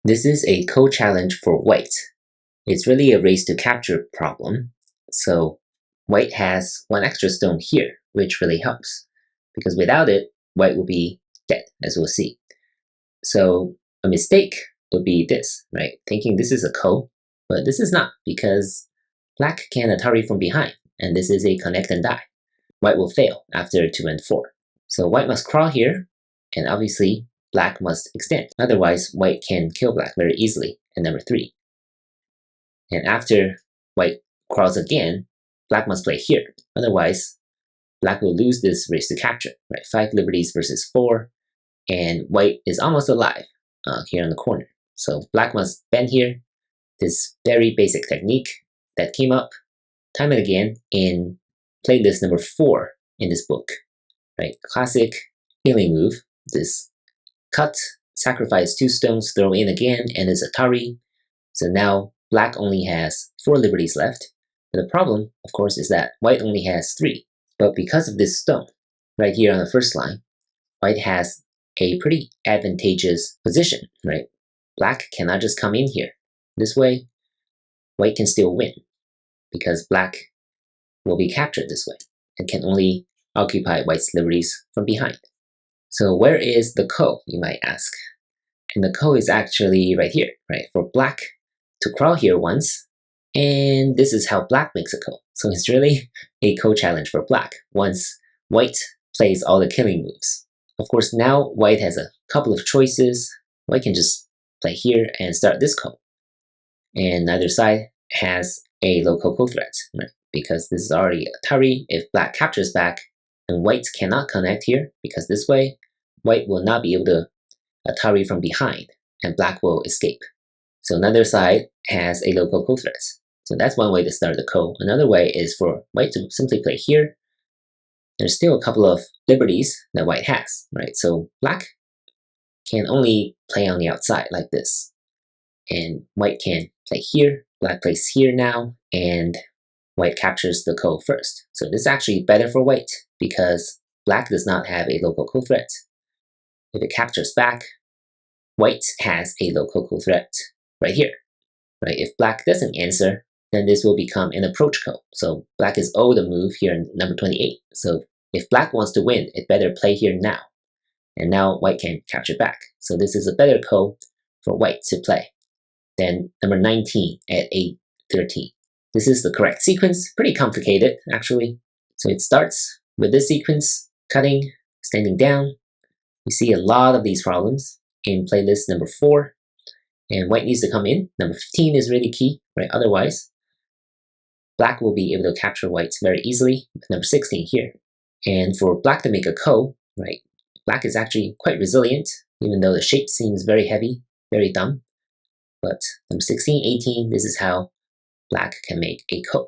This is a co-challenge for white. It's really a race to capture problem. So white has one extra stone here, which really helps. Because without it, white will be dead, as we'll see. So a mistake would be this, right? Thinking this is a ko, but this is not, because black can Atari from behind, and this is a connect and die. White will fail after 2 and 4. So white must crawl here, and obviously black must extend. Otherwise, white can kill black very easily at number 3. And after white crawls again, black must play here. Otherwise, black will lose this race to capture, right? 5 liberties versus 4, and white is almost alive here on the corner. So black must bend here. This very basic technique that came up time and again in playlist number 4 in this book, right? Classic healing move. This cut, sacrifice 2 stones, throw in again, and it's Atari. So now black only has 4 liberties left. But the problem, of course, is that white only has 3. But because of this stone, right here on the first line, white has a pretty advantageous position, right? Black cannot just come in here. This way, white can still win, because black will be captured this way and can only occupy white's liberties from behind. So where is the ko, you might ask? And the ko is actually right here, right? For black to crawl here once, and this is how black makes a ko. So it's really a ko challenge for black once white plays all the killing moves. Of course, now white has a couple of choices. White can just play here and start this ko. And neither side has a low ko threat, right? Because this is already Atari. If black captures back, and white cannot connect here, because this way, white will not be able to Atari from behind, and black will escape. So neither side has a low ko threat. So that's one way to start the ko. Another way is for white to simply play here. There's still a couple of liberties that white has, right? So black can only play on the outside like this. And white can play here. Black plays here now, and white captures the ko first. So this is actually better for white, because black does not have a local ko threat. If it captures back, white has a local ko threat right here, right? If black doesn't answer, then this will become an approach ko. So black is owed a move here in number 28. So if black wants to win, it better play here now. And now white can capture back. So this is a better ko for white to play than number 19 at 8-13. This is the correct sequence. Pretty complicated, actually. So it starts with this sequence, cutting, standing down. You see a lot of these problems in playlist number 4. And white needs to come in. Number 15 is really key, right? Otherwise, black will be able to capture white very easily with number 16 here. And for black to make a ko, right? Black is actually quite resilient, even though the shape seems very heavy, very dumb. But number 16, 18, this is how black can make a ko.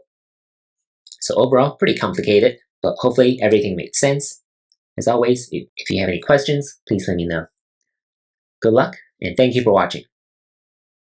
So overall, pretty complicated, but hopefully everything makes sense. As always, if you have any questions, please let me know. Good luck, and thank you for watching.